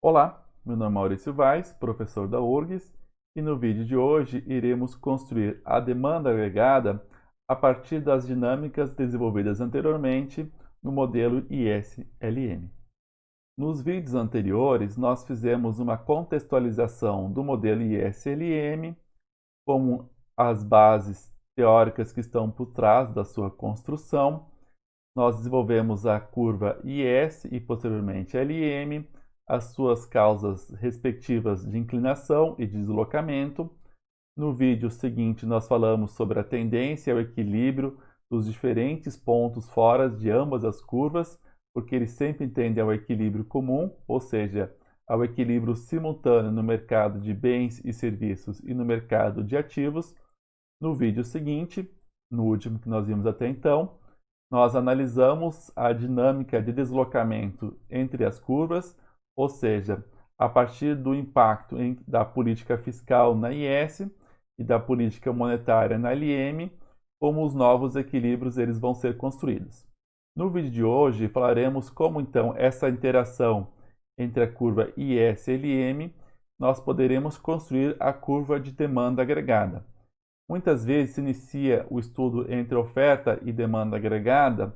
Olá, meu nome é Maurício Vaz, professor da URGS, e no vídeo de hoje iremos construir a demanda agregada a partir das dinâmicas desenvolvidas anteriormente no modelo ISLM. Nos vídeos anteriores, nós fizemos uma contextualização do modelo ISLM, como as bases teóricas que estão por trás da sua construção. Nós desenvolvemos a curva IS e posteriormente LM, as suas causas respectivas de inclinação e de deslocamento. No vídeo seguinte, nós falamos sobre a tendência ao equilíbrio dos diferentes pontos fora de ambas as curvas, porque eles sempre tendem ao equilíbrio comum, ou seja, ao equilíbrio simultâneo no mercado de bens e serviços e no mercado de ativos. No vídeo seguinte, no último que nós vimos até então, nós analisamos a dinâmica de deslocamento entre as curvas, ou seja, a partir do impacto da política fiscal na IS e da política monetária na LM, como os novos equilíbrios eles vão ser construídos. No vídeo de hoje falaremos como então essa interação entre a curva IS e LM nós poderemos construir a curva de demanda agregada. Muitas vezes se inicia o estudo entre oferta e demanda agregada,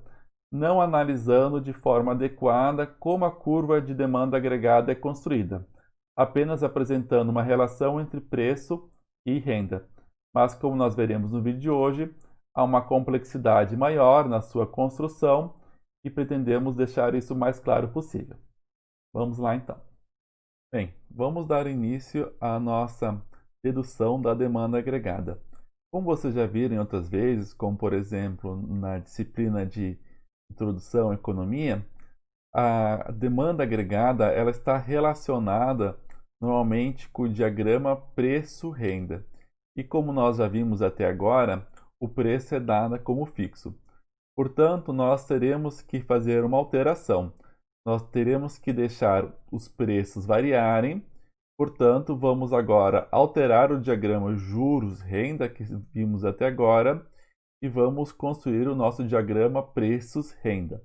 não analisando de forma adequada como a curva de demanda agregada é construída, apenas apresentando uma relação entre preço e renda. Mas, como nós veremos no vídeo de hoje, há uma complexidade maior na sua construção e pretendemos deixar isso o mais claro possível. Vamos lá então. Bem, vamos dar início à nossa dedução da demanda agregada. Como vocês já viram em outras vezes, como por exemplo na disciplina de Introdução à Economia, a demanda agregada ela está relacionada normalmente com o diagrama preço-renda. E como nós já vimos até agora, o preço é dado como fixo. Portanto, nós teremos que fazer uma alteração. Nós teremos que deixar os preços variarem. Portanto, vamos agora alterar o diagrama juros-renda que vimos até agora e vamos construir o nosso diagrama preços-renda.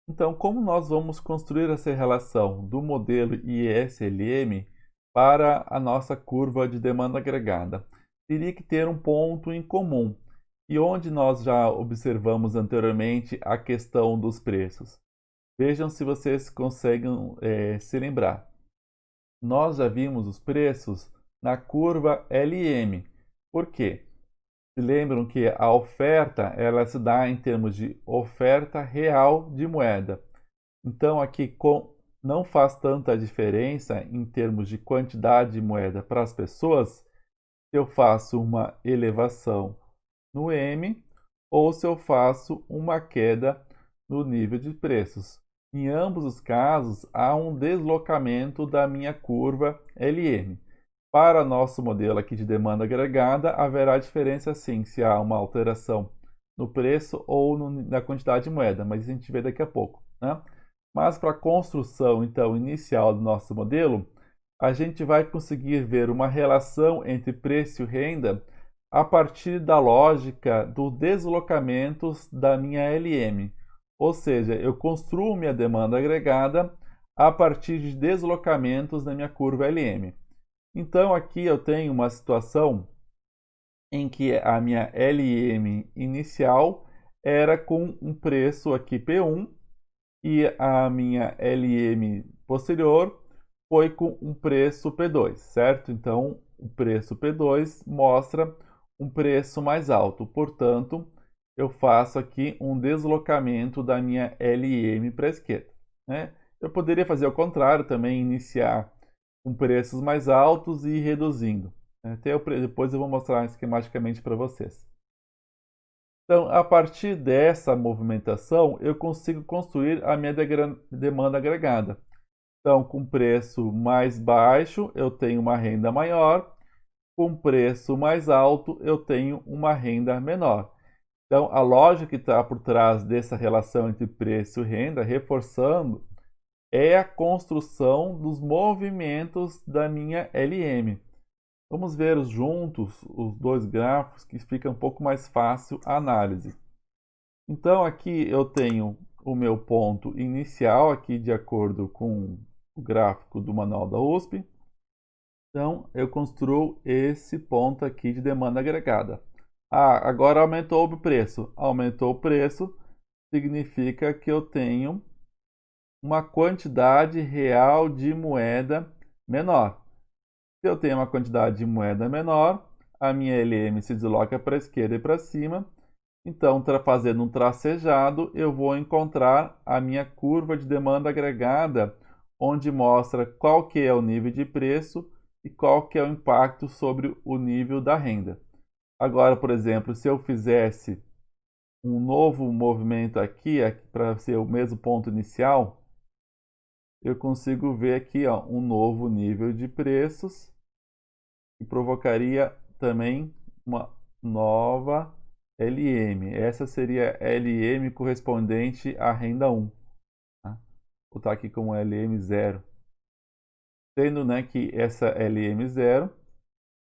Então, como nós vamos construir essa relação do modelo ISLM para a nossa curva de demanda agregada? Teria que ter um ponto em comum. E onde nós já observamos anteriormente a questão dos preços? Vejam se vocês conseguem se lembrar. Nós já vimos os preços na curva LM. Por quê? Se lembram que a oferta ela se dá em termos de oferta real de moeda. Então aqui não faz tanta diferença em termos de quantidade de moeda para as pessoas se eu faço uma elevação no M ou se eu faço uma queda no nível de preços. Em ambos os casos, há um deslocamento da minha curva LM. Para nosso modelo aqui de demanda agregada, haverá diferença sim, se há uma alteração no preço ou na quantidade de moeda, mas isso a gente vê daqui a pouco, né? Mas para a construção então inicial do nosso modelo, a gente vai conseguir ver uma relação entre preço e renda a partir da lógica dos deslocamentos da minha LM. Ou seja, eu construo minha demanda agregada a partir de deslocamentos na minha curva LM. Então aqui eu tenho uma situação em que a minha LM inicial era com um preço aqui P1 e a minha LM posterior foi com um preço P2, certo? Então o preço P2 mostra um preço mais alto, portanto eu faço aqui um deslocamento da minha LM para a esquerda, né? Eu poderia fazer o contrário também, iniciar com preços mais altos e ir reduzindo. Depois eu vou mostrar esquematicamente para vocês. Então, a partir dessa movimentação, eu consigo construir a minha demanda agregada. Então, com preço mais baixo, eu tenho uma renda maior. Com preço mais alto, eu tenho uma renda menor. Então, a lógica que está por trás dessa relação entre preço e renda, reforçando, é a construção dos movimentos da minha LM. Vamos ver juntos os dois gráficos que fica um pouco mais fácil a análise. Então aqui eu tenho o meu ponto inicial aqui de acordo com o gráfico do manual da USP. Então, eu construo esse ponto aqui de demanda agregada. Ah, agora aumentou o preço. Aumentou o preço significa que eu tenho uma quantidade real de moeda menor. Se eu tenho uma quantidade de moeda menor, a minha LM se desloca para a esquerda e para cima. Então, fazendo um tracejado, eu vou encontrar a minha curva de demanda agregada, onde mostra qual que é o nível de preço e qual que é o impacto sobre o nível da renda. Agora, por exemplo, se eu fizesse um novo movimento aqui para ser o mesmo ponto inicial, eu consigo ver aqui ó, um novo nível de preços que provocaria também uma nova LM. Essa seria a LM correspondente à renda 1. Tá? Vou botar aqui como LM0. Sendo né, que essa LM0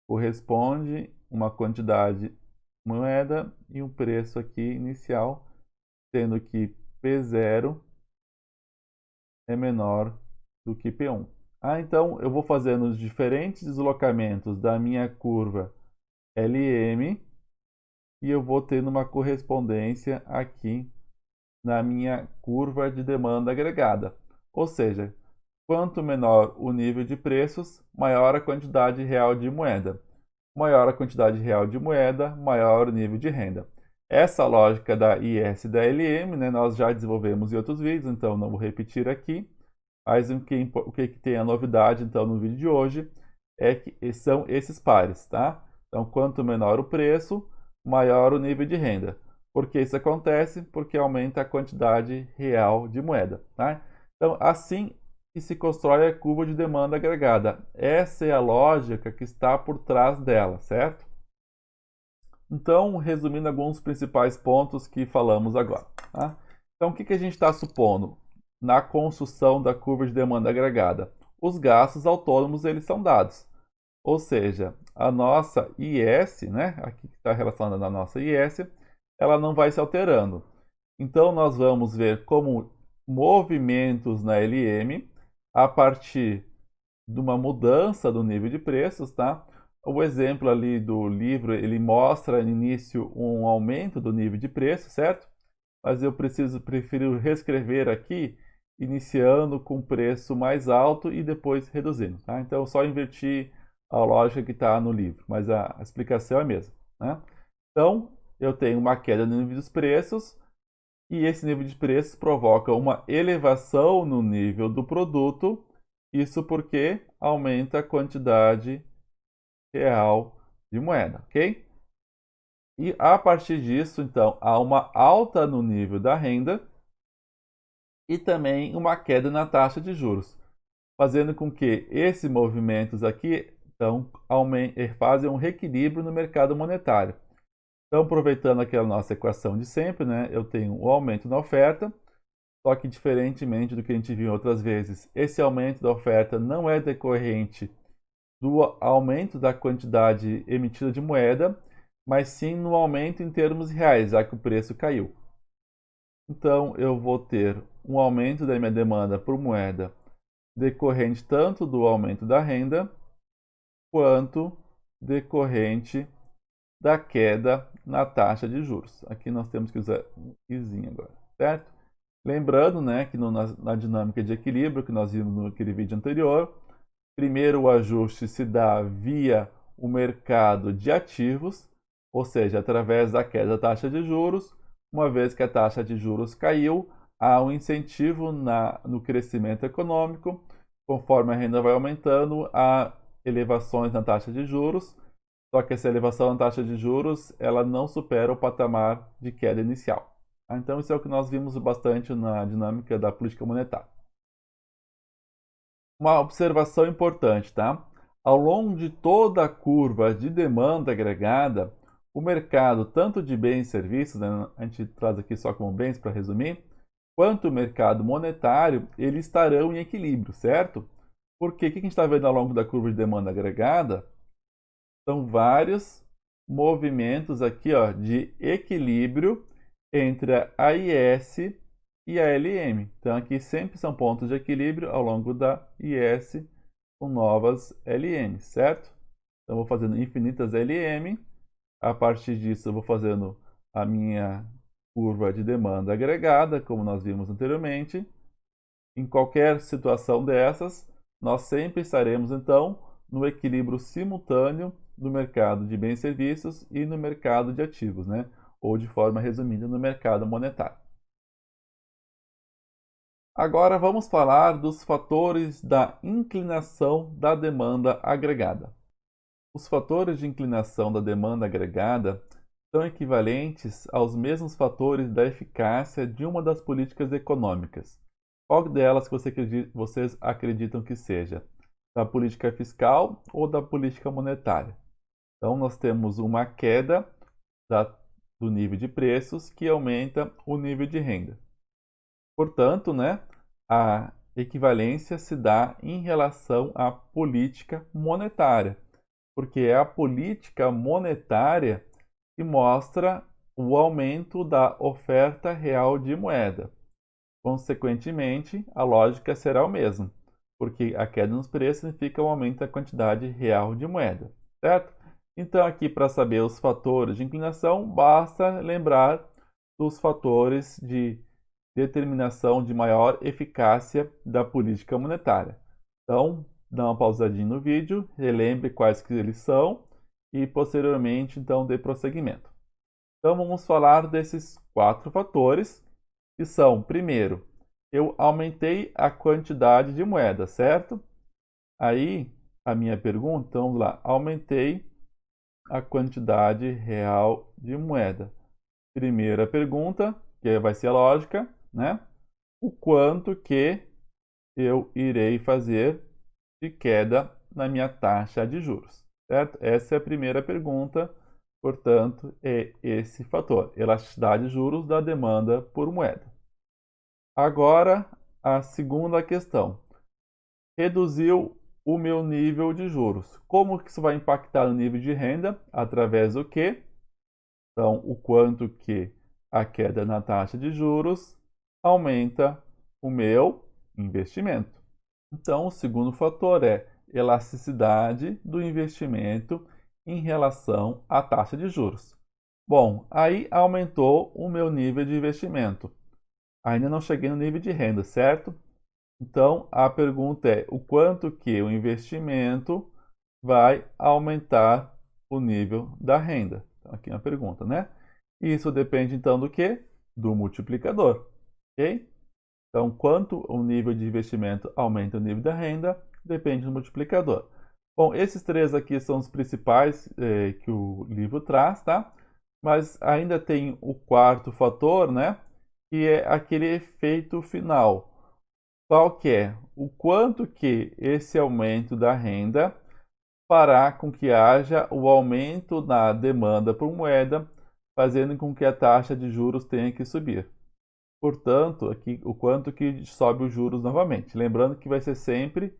corresponde uma quantidade de moeda e um preço aqui inicial, sendo que P0 é menor do que P1. Então, eu vou fazendo os diferentes deslocamentos da minha curva LM e eu vou tendo uma correspondência aqui na minha curva de demanda agregada. Ou seja, quanto menor o nível de preços, maior a quantidade real de moeda. Maior a quantidade real de moeda, maior o nível de renda. Essa lógica da IS e da LM, né, nós já desenvolvemos em outros vídeos, então não vou repetir aqui. Mas o que tem a novidade, então, no vídeo de hoje é que são esses pares, tá? Então, quanto menor o preço, maior o nível de renda. Por que isso acontece? Porque aumenta a quantidade real de moeda, tá? Então, assim que se constrói a curva de demanda agregada. Essa é a lógica que está por trás dela, certo? Então, resumindo alguns principais pontos que falamos agora. Tá? Então, o que a gente está supondo na construção da curva de demanda agregada? Os gastos autônomos eles são dados. Ou seja, a nossa IS, né, aqui que está relacionada na nossa IS, ela não vai se alterando. Então, nós vamos ver como movimentos na LM a partir de uma mudança do nível de preços, tá? O exemplo ali do livro, ele mostra no início um aumento do nível de preço, certo? Mas eu prefiro reescrever aqui, iniciando com preço mais alto e depois reduzindo, tá? Então, eu só inverti a lógica que está no livro, mas a explicação é a mesma, né? Então, eu tenho uma queda no nível dos preços e esse nível de preços provoca uma elevação no nível do produto, isso porque aumenta a quantidade real de moeda, ok? E a partir disso, então, há uma alta no nível da renda e também uma queda na taxa de juros, fazendo com que esses movimentos aqui então, fazem um reequilíbrio no mercado monetário. Então, aproveitando aquela nossa equação de sempre, né, eu tenho o aumento na oferta, só que diferentemente do que a gente viu outras vezes, esse aumento da oferta não é decorrente do aumento da quantidade emitida de moeda, mas sim no aumento em termos reais, já que o preço caiu. Então, eu vou ter um aumento da minha demanda por moeda decorrente tanto do aumento da renda, quanto decorrente da queda na taxa de juros. Aqui nós temos que usar um izinho agora, certo? Lembrando, né, que na dinâmica de equilíbrio que nós vimos naquele vídeo anterior, primeiro o ajuste se dá via o mercado de ativos, ou seja, através da queda da taxa de juros. Uma vez que a taxa de juros caiu, há um incentivo no crescimento econômico. Conforme a renda vai aumentando, há elevações na taxa de juros, só que essa elevação na taxa de juros ela não supera o patamar de queda inicial. Então, isso é o que nós vimos bastante na dinâmica da política monetária. Uma observação importante, tá? Ao longo de toda a curva de demanda agregada, o mercado, tanto de bens e serviços, né, a gente traz aqui só como bens para resumir, quanto o mercado monetário, eles estarão em equilíbrio, certo? Porque o que a gente está vendo ao longo da curva de demanda agregada? São vários movimentos aqui ó, de equilíbrio entre a IS e a LM. Então, aqui sempre são pontos de equilíbrio ao longo da IS com novas LM, certo? Então, eu vou fazendo infinitas LM. A partir disso, eu vou fazendo a minha curva de demanda agregada, como nós vimos anteriormente. Em qualquer situação dessas, nós sempre estaremos, então, no equilíbrio simultâneo do mercado de bens e serviços e no mercado de ativos, né? Ou de forma resumida, no mercado monetário. Agora vamos falar dos fatores da inclinação da demanda agregada. Os fatores de inclinação da demanda agregada são equivalentes aos mesmos fatores da eficácia de uma das políticas econômicas. Qual delas que vocês acreditam que seja? Da política fiscal ou da política monetária? Então, nós temos uma queda do nível de preços que aumenta o nível de renda. Portanto, né, a equivalência se dá em relação à política monetária, porque é a política monetária que mostra o aumento da oferta real de moeda. Consequentemente, a lógica será o mesmo, porque a queda nos preços significa o aumento da quantidade real de moeda, certo? Então, aqui para saber os fatores de inclinação, basta lembrar dos fatores de determinação de maior eficácia da política monetária. Então, dá uma pausadinha no vídeo, relembre quais que eles são e posteriormente então dê prosseguimento. Então vamos falar desses 4 fatores, que são, primeiro, eu aumentei a quantidade de moeda, certo? Aí a minha pergunta, então vamos lá, aumentei a quantidade real de moeda. Primeira pergunta, que vai ser a lógica, né? O quanto que eu irei fazer de queda na minha taxa de juros, certo? Essa é a primeira pergunta, portanto, é esse fator, elasticidade de juros da demanda por moeda. Agora, a segunda questão. Reduziu o meu nível de juros. Como que isso vai impactar no nível de renda? Através do quê? Então, o quanto que a queda na taxa de juros aumenta o meu investimento. Então, o segundo fator é elasticidade do investimento em relação à taxa de juros. Bom, aí aumentou o meu nível de investimento. Ainda não cheguei no nível de renda, certo? Então, a pergunta é o quanto que o investimento vai aumentar o nível da renda. Então, aqui é a pergunta, né? Isso depende, então, do quê? Do multiplicador, ok? Então, quanto o nível de investimento aumenta o nível da renda, depende do multiplicador. Bom, esses 3 aqui são os principais que o livro traz, tá? Mas ainda tem o quarto fator, né? Que é aquele efeito final. Qual que é? O quanto que esse aumento da renda fará com que haja o aumento na demanda por moeda, fazendo com que a taxa de juros tenha que subir. Portanto, aqui o quanto que sobe os juros novamente. Lembrando que vai ser sempre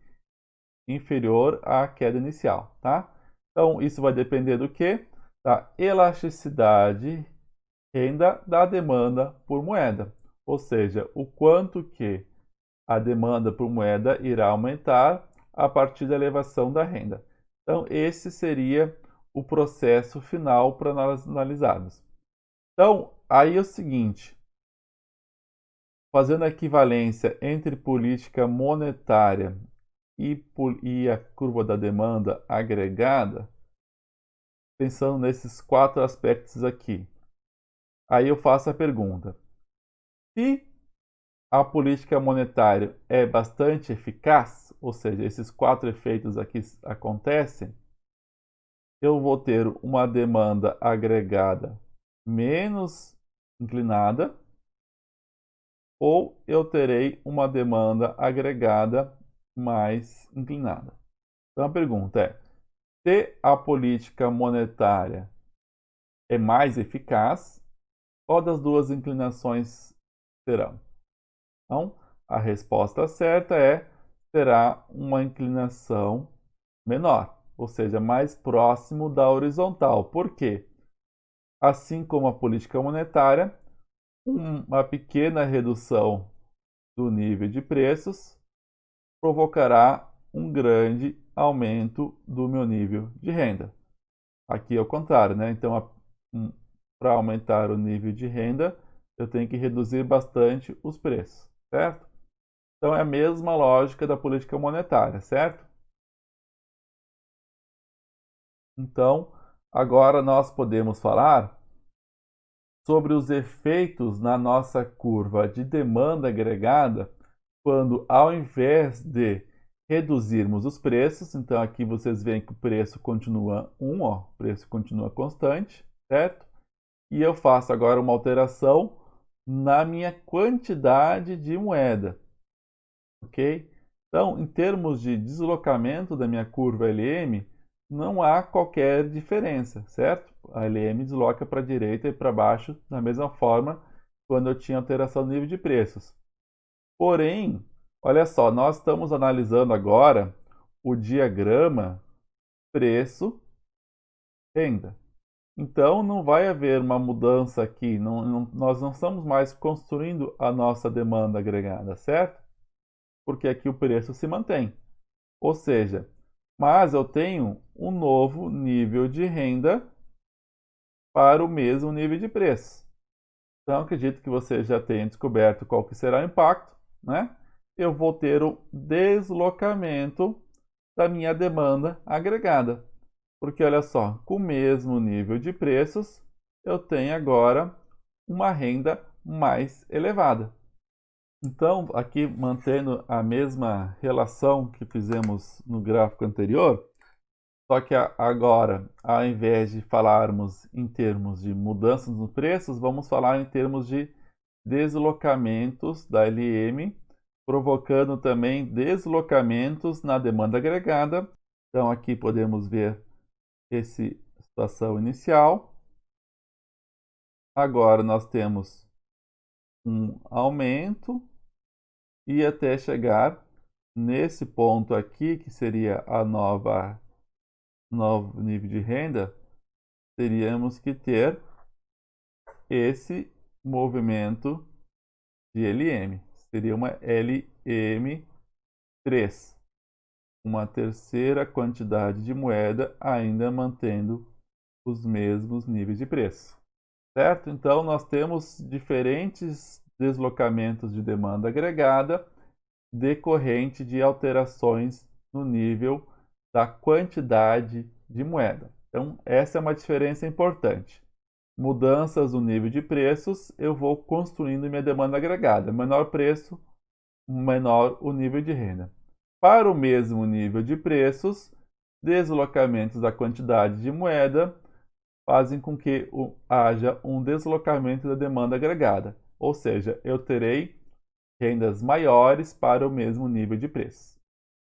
inferior à queda inicial, tá? Então, isso vai depender do quê? Da elasticidade renda da demanda por moeda. Ou seja, o quanto que a demanda por moeda irá aumentar a partir da elevação da renda. Então, esse seria o processo final para nós analisarmos. Então, aí é o seguinte, fazendo a equivalência entre política monetária e a curva da demanda agregada, pensando nesses 4 aspectos aqui. Aí eu faço a pergunta: se a política monetária é bastante eficaz, ou seja, esses 4 efeitos aqui acontecem, eu vou ter uma demanda agregada menos inclinada, ou eu terei uma demanda agregada mais inclinada. Então a pergunta é: se a política monetária é mais eficaz, qual das duas inclinações serão? Então, a resposta certa será uma inclinação menor, ou seja, mais próximo da horizontal. Por quê? Assim como a política monetária, uma pequena redução do nível de preços provocará um grande aumento do meu nível de renda. Aqui é o contrário, né? Então, para aumentar o nível de renda, eu tenho que reduzir bastante os preços, certo? Então, é a mesma lógica da política monetária, certo? Então, agora nós podemos falar sobre os efeitos na nossa curva de demanda agregada quando, ao invés de reduzirmos os preços, então aqui vocês veem que o preço continua 1, ó, o preço continua constante, certo? E eu faço agora uma alteração na minha quantidade de moeda, ok? Então, em termos de deslocamento da minha curva LM, não há qualquer diferença, certo? A LM desloca para a direita e para baixo da mesma forma quando eu tinha alteração do nível de preços. Porém, olha só, nós estamos analisando agora o diagrama preço-renda. Então, não vai haver uma mudança aqui, nós não estamos mais construindo a nossa demanda agregada, certo? Porque aqui o preço se mantém. Ou seja, mas eu tenho um novo nível de renda para o mesmo nível de preço. Então, acredito que você já tenha descoberto qual que será o impacto, né? Eu vou ter o deslocamento da minha demanda agregada. Porque olha só, com o mesmo nível de preços, eu tenho agora uma renda mais elevada. Então, aqui mantendo a mesma relação que fizemos no gráfico anterior, só que agora, ao invés de falarmos em termos de mudanças nos preços, vamos falar em termos de deslocamentos da LM, provocando também deslocamentos na demanda agregada. Então, aqui podemos ver essa situação inicial. Agora nós temos um aumento e até chegar nesse ponto aqui, que seria a novo nível de renda, teríamos que ter esse movimento de LM. Seria uma LM3, uma terceira quantidade de moeda ainda mantendo os mesmos níveis de preço. Certo? Então, nós temos diferentes deslocamentos de demanda agregada decorrente de alterações no nível da quantidade de moeda. Então, essa é uma diferença importante. Mudanças no nível de preços, eu vou construindo minha demanda agregada. Menor preço, menor o nível de renda. Para o mesmo nível de preços, deslocamentos da quantidade de moeda fazem com que haja um deslocamento da demanda agregada, ou seja, eu terei rendas maiores para o mesmo nível de preço.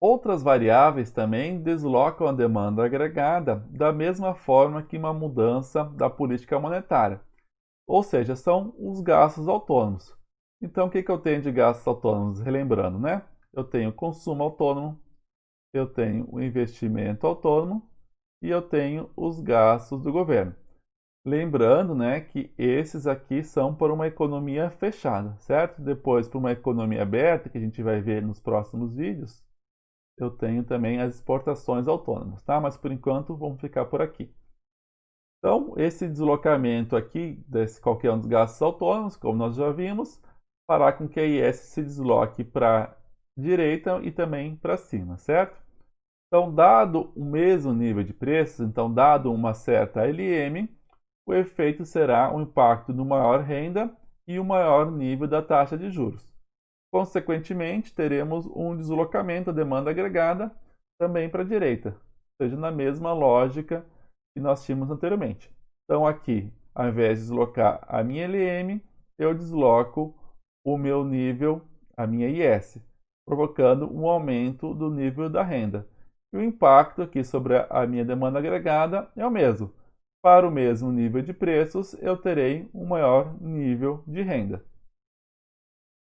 Outras variáveis também deslocam a demanda agregada da mesma forma que uma mudança da política monetária, ou seja, são os gastos autônomos. Então, o que eu tenho de gastos autônomos? Relembrando, né? Eu tenho consumo autônomo, eu tenho o investimento autônomo e eu tenho os gastos do governo. Lembrando, né, que esses aqui são para uma economia fechada, certo? Depois, para uma economia aberta, que a gente vai ver nos próximos vídeos, eu tenho também as exportações autônomas, tá? Mas por enquanto, vamos ficar por aqui. Então, esse deslocamento aqui, desse qualquer um dos gastos autônomos, como nós já vimos, fará com que a IS se desloque para a direita e também para cima, certo? Então, dado o mesmo nível de preços, então dado uma certa LM, o efeito será um impacto no maior renda e o maior nível da taxa de juros. Consequentemente, teremos um deslocamento da demanda agregada também para a direita, ou seja, na mesma lógica que nós tínhamos anteriormente. Então, aqui, ao invés de deslocar a minha LM, eu desloco o meu nível, a minha IS, provocando um aumento do nível da renda. E o impacto aqui sobre a minha demanda agregada é o mesmo. Para o mesmo nível de preços, eu terei um maior nível de renda.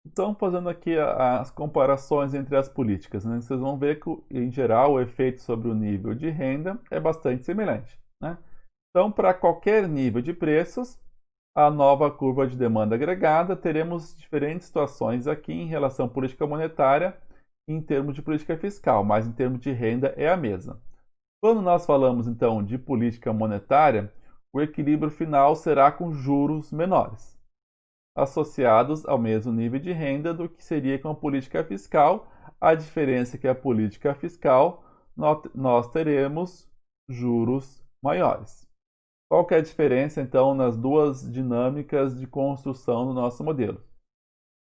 Então, fazendo aqui as comparações entre as políticas, né? Vocês vão ver que, em geral, o efeito sobre o nível de renda é bastante semelhante, né? Então, para qualquer nível de preços, a nova curva de demanda agregada, teremos diferentes situações aqui em relação à política monetária em termos de política fiscal, mas em termos de renda é a mesma. Quando nós falamos então de política monetária, o equilíbrio final será com juros menores, associados ao mesmo nível de renda do que seria com a política fiscal. A diferença é que a política fiscal nós teremos juros maiores. Qual que é a diferença, então, nas duas dinâmicas de construção do nosso modelo?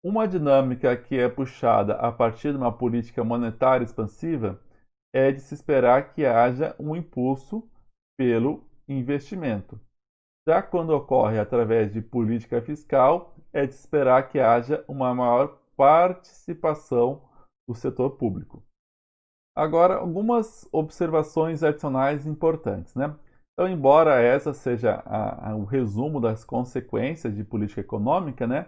Uma dinâmica que é puxada a partir de uma política monetária expansiva é de se esperar que haja um impulso pelo investimento. Já quando ocorre através de política fiscal, é de se esperar que haja uma maior participação do setor público. Agora, algumas observações adicionais importantes, né? Então, embora essa seja o resumo das consequências de política econômica, né,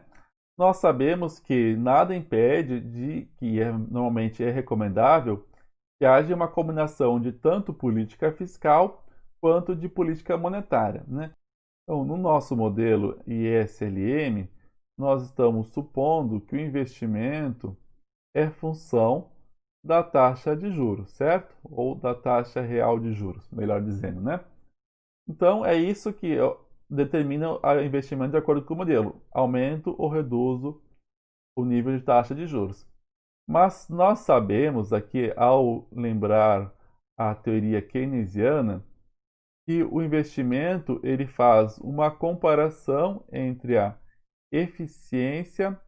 nós sabemos que nada impede de que normalmente é recomendável que haja uma combinação de tanto política fiscal quanto de política monetária, né? Então, no nosso modelo ISLM, nós estamos supondo que o investimento é função da taxa de juros, certo? Ou da taxa real de juros, melhor dizendo, né? Então, é isso que determina o investimento de acordo com o modelo. Aumento ou reduzo o nível de taxa de juros. Mas nós sabemos aqui, ao lembrar a teoria keynesiana, que o investimento ele faz uma comparação entre a eficiência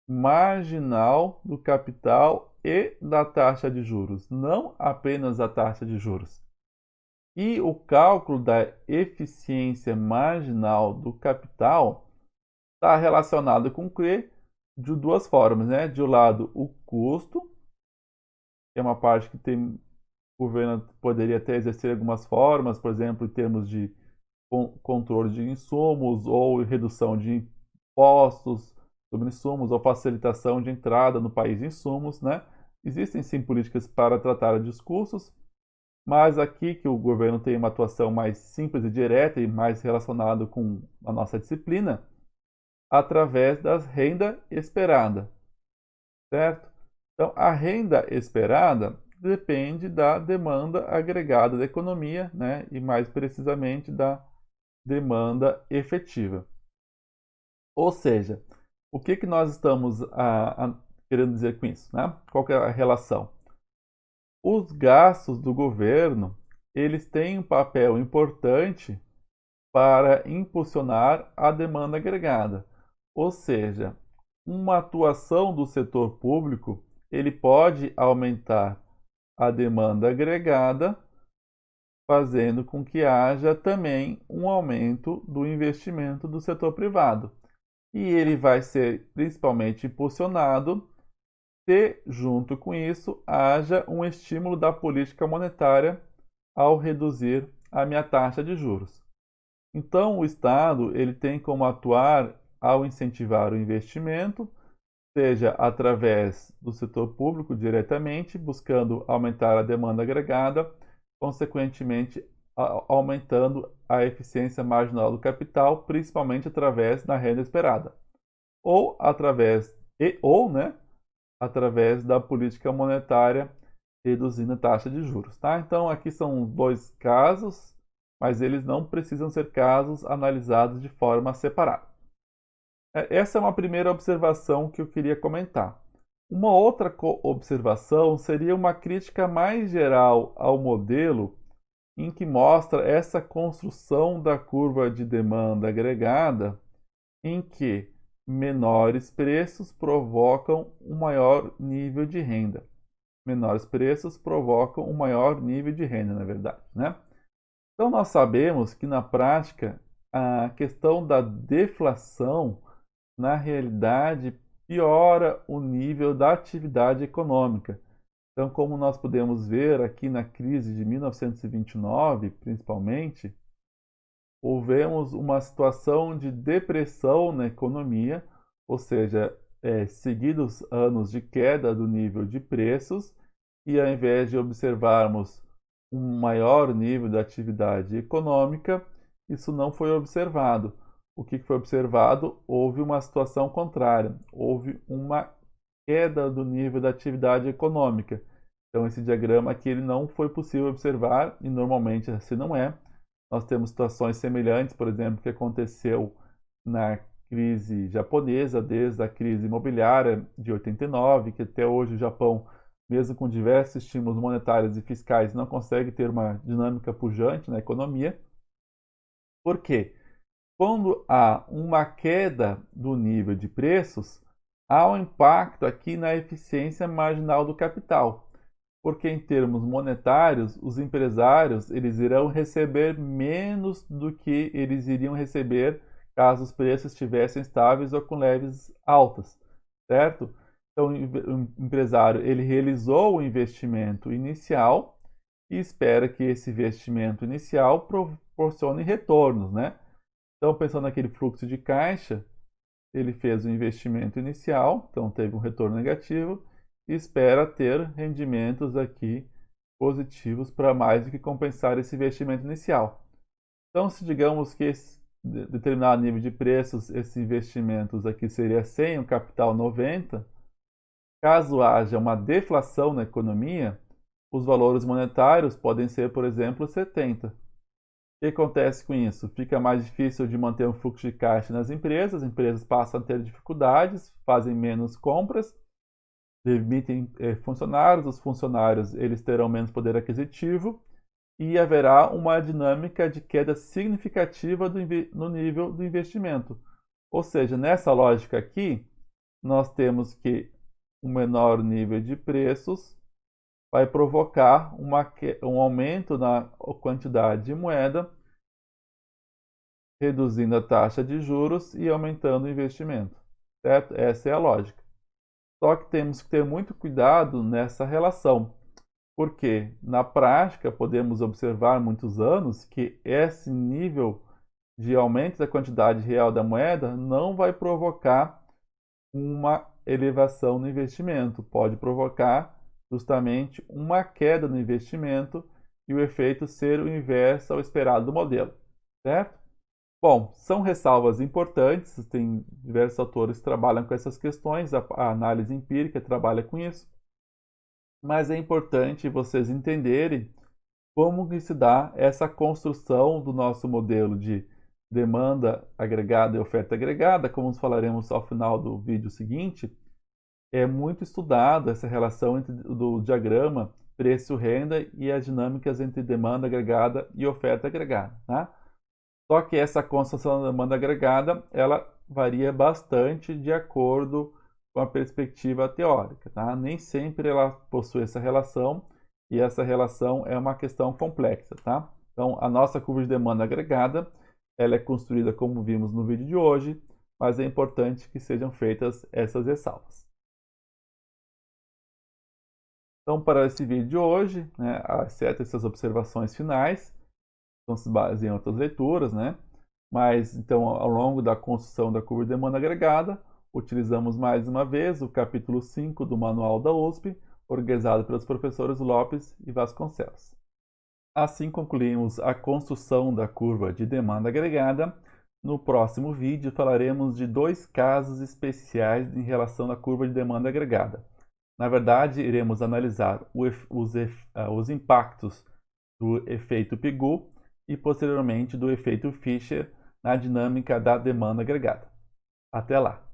marginal do capital e da taxa de juros, não apenas a taxa de juros. E o cálculo da eficiência marginal do capital está relacionado com o que? De duas formas, né? De um lado, o custo, que é uma parte que o governo poderia até exercer algumas formas, por exemplo, em termos de controle de insumos ou redução de impostos sobre insumos ou facilitação de entrada no país de insumos, né? Existem sim políticas para tratar dos custos, mas aqui que o governo tem uma atuação mais simples e direta e mais relacionado com a nossa disciplina, através da renda esperada, certo? Então, a renda esperada depende da demanda agregada da economia, né? E mais precisamente da demanda efetiva. Ou seja, o que nós estamos querendo dizer com isso, né? Qual que é a relação? Os gastos do governo, eles têm um papel importante para impulsionar a demanda agregada. Ou seja, uma atuação do setor público, ele pode aumentar a demanda agregada, fazendo com que haja também um aumento do investimento do setor privado. E ele vai ser principalmente impulsionado se, junto com isso, haja um estímulo da política monetária ao reduzir a minha taxa de juros. Então, o Estado ele tem como atuar ao incentivar o investimento, seja através do setor público diretamente, buscando aumentar a demanda agregada, consequentemente aumentando a eficiência marginal do capital, principalmente através da renda esperada, ou através da política monetária reduzindo a taxa de juros, tá? Então aqui são dois casos, mas eles não precisam ser casos analisados de forma separada. Essa é uma primeira observação que eu queria comentar. Uma outra observação seria uma crítica mais geral ao modelo em que mostra essa construção da curva de demanda agregada, em que menores preços provocam um maior nível de renda. Menores preços provocam um maior nível de renda, na verdade, né? Então, nós sabemos que, na prática, a questão da deflação, na realidade, piora o nível da atividade econômica. Então, como nós podemos ver aqui na crise de 1929, principalmente, houvemos uma situação de depressão na economia, ou seja, seguidos anos de queda do nível de preços, e ao invés de observarmos um maior nível de atividade econômica, isso não foi observado. o que foi observado? Houve uma situação contrária, houve uma queda do nível da atividade econômica. Então, esse diagrama aqui ele não foi possível observar, e normalmente assim não é. Nós temos situações semelhantes, por exemplo, que aconteceu na crise japonesa, desde a crise imobiliária de 89, que até hoje o Japão, mesmo com diversos estímulos monetários e fiscais, não consegue ter uma dinâmica pujante na economia. Por quê? Quando há uma queda do nível de preços, há um impacto aqui na eficiência marginal do capital, porque em termos monetários, os empresários eles irão receber menos do que eles iriam receber caso os preços estivessem estáveis ou com leves altas, certo? Então, o empresário ele realizou o investimento inicial e espera que esse investimento inicial proporcione retornos, né? Então, pensando naquele fluxo de caixa, ele fez o investimento inicial, então teve um retorno negativo, e espera ter rendimentos aqui positivos para mais do que compensar esse investimento inicial. Então, se digamos que esse determinado nível de preços, esses investimentos aqui seria 100, o capital 90, caso haja uma deflação na economia, os valores monetários podem ser, por exemplo, 70. O que acontece com isso? Fica mais difícil de manter um fluxo de caixa nas empresas, as empresas passam a ter dificuldades, fazem menos compras, demitem funcionários, os funcionários eles terão menos poder aquisitivo e haverá uma dinâmica de queda significativa no nível do investimento. Ou seja, nessa lógica aqui, nós temos que um menor nível de preços vai provocar um aumento na quantidade de moeda, reduzindo a taxa de juros e aumentando o investimento, certo? Essa é a lógica. Só que temos que ter muito cuidado nessa relação, porque na prática podemos observar muitos anos que esse nível de aumento da quantidade real da moeda não vai provocar uma elevação no investimento, pode provocar justamente uma queda no investimento e o efeito ser o inverso ao esperado do modelo, certo? Bom, são ressalvas importantes, tem diversos autores que trabalham com essas questões, a análise empírica trabalha com isso, mas é importante vocês entenderem como que se dá essa construção do nosso modelo de demanda agregada e oferta agregada, como nós falaremos ao final do vídeo seguinte. É muito estudado essa relação do diagrama preço-renda e as dinâmicas entre demanda agregada e oferta agregada, tá? Só que essa construção da demanda agregada, ela varia bastante de acordo com a perspectiva teórica, tá? Nem sempre ela possui essa relação e essa relação é uma questão complexa, tá? Então, a nossa curva de demanda agregada, ela é construída como vimos no vídeo de hoje, mas é importante que sejam feitas essas ressalvas. Então, para esse vídeo de hoje, né, exceto essas observações finais, não se baseia em outras leituras, né? Mas, então, ao longo da construção da curva de demanda agregada, utilizamos mais uma vez o capítulo 5 do Manual da USP, organizado pelos professores Lopes e Vasconcelos. Assim concluímos a construção da curva de demanda agregada. No próximo vídeo falaremos de dois casos especiais em relação à curva de demanda agregada. Na verdade, iremos analisar os impactos do efeito Pigou e, posteriormente, do efeito Fischer na dinâmica da demanda agregada. Até lá!